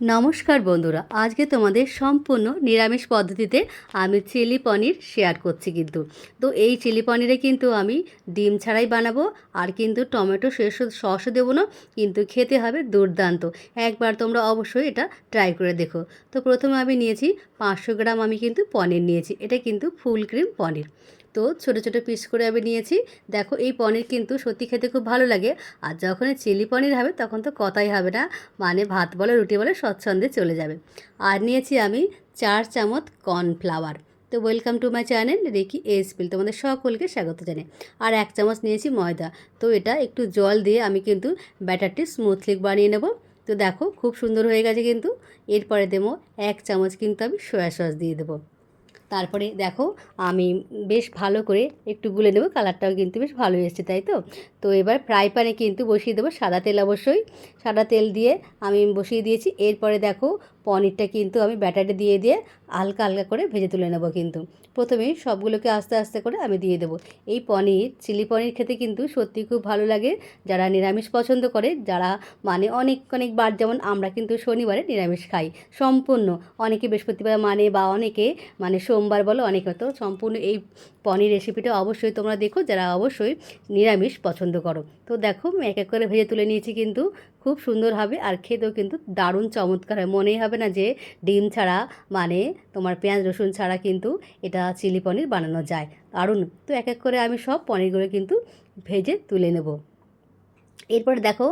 নমস্কার বন্ধুরা, আজকে তোমাদের সম্পূর্ণ নিরামিষ পদ্ধতিতে আমি চিলি পনির শেয়ার করছি কিন্তু। তো এই চিলি পনিরে কিন্তু আমি ডিম ছাড়াই বানাবো, আর কিন্তু টমেটো সসও দেবো না, কিন্তু খেতে হবে দুর্দান্ত। একবার তোমরা অবশ্যই এটা ট্রাই করে দেখো। তো প্রথমে আমি নিয়েছি 500 গ্রাম, আমি কিন্তু পনির নিয়েছি, এটা কিন্তু ফুল ক্রিম পনির। তো ছোটো ছোটো পিস করে আমি নিয়েছি। দেখো, এই পনির কিন্তু সত্যি খেতে খুব ভালো লাগে, আর যখন চিলি পনির হবে তখন তো কথাই হবে না, মানে ভাত বলো রুটি বলো স্বচ্ছন্দে চলে যাবে। আর নিয়েছি আমি 4 চামচ কর্নফ্লাওয়ার। তো ওয়েলকাম টু মাই চ্যানেল রেকি এসপিল, তোমাদের সকলকে স্বাগত জানাই। আর 1 চামচ নিয়েছি ময়দা। তো এটা একটু জল দিয়ে আমি কিন্তু ব্যাটারটি স্মুথলি বানিয়ে নেব। তো দেখো, খুব সুন্দর হয়ে গেছে কিন্তু। এরপরে দেবো 1 চামচ কিন্তু আমি সয়া সস দিয়ে দেবো। তারপরে দেখো, আমি বেশ ভালো করে একটু গুলে নেব, কালারটাও কিন্তু বেশ ভালো এসেছে, তাই তো। তো এবার ফ্রাই প্যানে কিন্তু বসিয়ে দেবো সাদা তেল, অবশ্যই সাদা তেল দিয়ে আমি বসিয়ে দিয়েছি। এরপরে দেখো, পনিরটা কিন্তু আমি ব্যাটারে দিয়ে দিয়ে হালকা হালকা করে ভেজে তুলে নেব কিন্তু। প্রথমেই সবগুলোকে আস্তে আস্তে করে আমি দিয়ে দেবো। এই পনির চিলি পনির খেতে কিন্তু সত্যি খুব ভালো লাগে। যারা নিরামিষ পছন্দ করে, যারা মানে অনেক অনেক বার, যেমন আমরা কিন্তু শনিবারে নিরামিষ খাই সম্পূর্ণ, অনেকে বৃহস্পতিবার মানে, বা অনেকে মানে সোমবার বলো, অনেক হয়তো সম্পূর্ণ এই পনির রেসিপিটা অবশ্যই তোমরা দেখো, যারা অবশ্যই নিরামিষ পছন্দ করো। তো দেখো, আমি এক এক করে ভেজে তুলে নিয়েছি কিন্তু। খুব সুন্দর হবে, আর খেতেও কিন্তু দারুণ চমৎকার হয়, মনেই হবে না যে ডিম ছাড়া, মানে তোমার পেঁয়াজ রসুন ছাড়া কিন্তু এটা চিলি পনির বানানো যায়। দারুণ। তো এক এক করে আমি সব পনিরগুলো কিন্তু ভেজে তুলে নেব। এরপরে দেখো,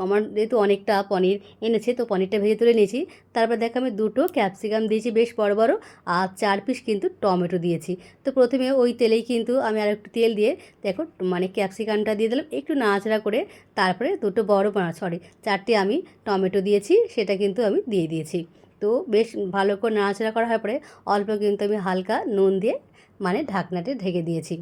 আমার যেহেতু অনেকটা পনির এনেছে, তো পনিরটা ভেজে তুলে নিয়েছি। তারপর দেখো, আমি 2টো ক্যাপসিকাম দিয়েছি বেশ বড় বড়, আর 4 পিস কিন্তু টমেটো দিয়েছি। তো প্রথমে ওই তেলেই কিন্তু আমি আর একটু তেল দিয়ে দেখো, মানে ক্যাপসিকামটা দিয়ে দিলাম একটু নাড়াচাড়া করে। তারপরে 2টো বড়, 4টে আমি টমেটো দিয়েছি, সেটা কিন্তু আমি দিয়ে দিয়েছি। তো বেশ ভালো করে নাড়াচাড়া করা হওয়ার পরে অল্প কিন্তু আমি হালকা নুন দিয়ে মানে ঢাকনাতে ঢেকে দিয়েছি।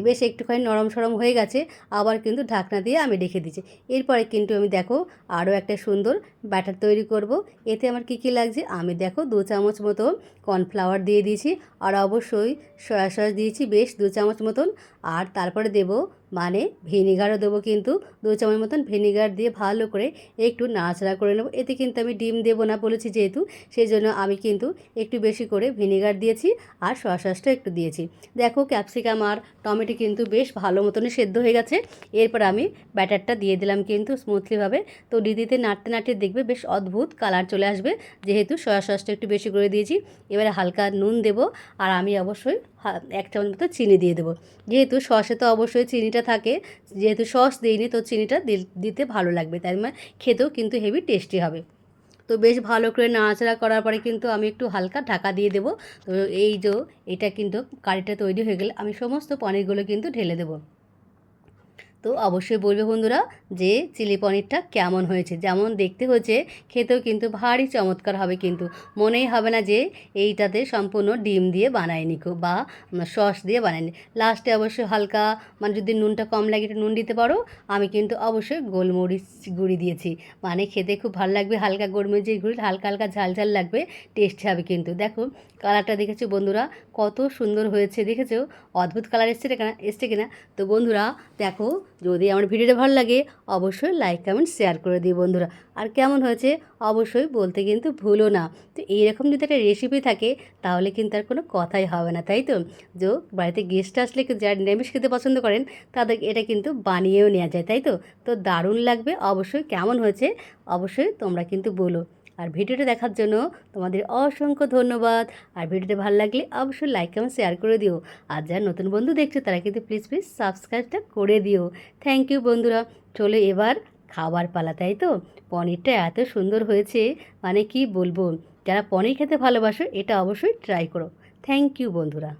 বেশ একটুখানি নরম সরম হয়ে গেছে, আবার কিন্তু ঢাকনা দিয়ে আমি রেখে দিচ্ছি। এরপরে কিন্তু আমি দেখো আরও একটা সুন্দর ব্যাটার তৈরি করব। এতে আমার কী কী লাগছে, আমি দেখো 2 চামচ মতো কর্নফ্লাওয়ার দিয়ে দিয়েছি, আর অবশ্যই সয়া সস দিয়েছি বেশ 2 চামচ মতন। আর তারপরে দেব মানে ভিনিগারও দেবো কিন্তু 2 চামচ মতন। ভিনিগার দিয়ে ভালো করে একটু নাড়াচাড়া করে নেব। এতে কিন্তু আমি ডিম দেবো না বলেছি যেহেতু, সেই জন্য আমি কিন্তু একটু বেশি করে ভিনিগার দিয়েছি, আর সয়া সসটা একটু দিয়েছি। দেখো, ক্যাপসিকাম আর টমেটো কিন্তু বেশ ভালো মতনই সেদ্ধ হয়ে গেছে। এরপর আমি ব্যাটারটা দিয়ে দিলাম কিন্তু স্মুথলিভাবে। তো দিতে নাড়তে নাড়তে দেখবে বেশ অদ্ভুত কালার চলে আসবে, যেহেতু সয়া সসটা একটু বেশি করে দিয়েছি। এবারে হালকা নুন দেব, আর আমি অবশ্যই 1 চামচ মতো চিনি দিয়ে দেবো। যেহেতু সসে তো অবশ্যই চিনিটা থাকে, যেহেতু সস দিইনি, তো চিনিটা দিতে ভালো লাগবে, তাই মানে খেতেও কিন্তু হেভি টেস্টি হবে। তো বেশ ভালো করে নাড়াচাড়া করার পরে কিন্তু আমি একটু হালকা ঢাকা দিয়ে দেবো। তো এই যে এটা কিন্তু কারিটা তৈরি হয়ে গেলে আমি সমস্ত পনিরগুলো কিন্তু ঢেলে দেবো। তো অবশ্যই বলবে বন্ধুরা যে চিলি পনিরটা কেমন হয়েছে। যেমন দেখতে হয়েছে, খেতেও কিন্তু ভারী চমৎকার হবে কিন্তু। মনেই হবে না যে এইটাতে সম্পূর্ণ ডিম দিয়ে বানায়নি বা সস দিয়ে বানায়নি। লাস্টে অবশ্যই হালকা, মানে যদি নুনটা কম লাগে একটু নুন দিতে পারো। আমি কিন্তু অবশ্যই গোলমরিচ গুঁড়ি দিয়েছি, মানে খেতে খুব ভালো লাগবে। হালকা গোলমরিচের গুঁড়ি, হালকা হালকা ঝাল ঝাল লাগবে, টেস্টি হবে কিন্তু। দেখো কালারটা দেখেছো বন্ধুরা, কত সুন্দর হয়েছে, দেখেছো অদ্ভুত কালার এসছে কিনা। তো বন্ধুরা দেখো, যদি আমার ভিডিওটা ভালো লাগে অবশ্যই লাইক কমেন্ট শেয়ার করে দিই বন্ধুরা। আর কেমন হয়েছে অবশ্যই বলতে কিন্তু ভুলো না। তো এইরকম যদি একটা রেসিপি থাকে তাহলে কিন্তু আর কোনো কথাই হবে না, তাই তো। যে বাড়িতে গেস্ট আসলে যারা নিরামিষ খেতে পছন্দ করেন, তাদের এটা কিন্তু বানিয়েও নেওয়া যায়, তাই তো। তো দারুণ লাগবে। অবশ্যই কেমন হয়েছে অবশ্যই তোমরা কিন্তু বলো। আর ভিডিওটা দেখার জন্য তোমাদের অসংখ্য ধন্যবাদ। আর ভিডিওটা ভালো লাগলে অবশ্যই লাইক কমেন্ট শেয়ার করে দিও। আর যারা নতুন বন্ধু দেখছো তারা কিন্তু প্লিজ প্লিজ সাবস্ক্রাইবটা করে দিও। থ্যাংক ইউ বন্ধুরা। চলো এবার খাবার পালা, তাই তো। পনিরটা এত সুন্দর হয়েছে, মানে কি বলবো। যারা পনির খেতে ভালোবাসো এটা অবশ্যই ট্রাই করো। থ্যাংক ইউ বন্ধুরা।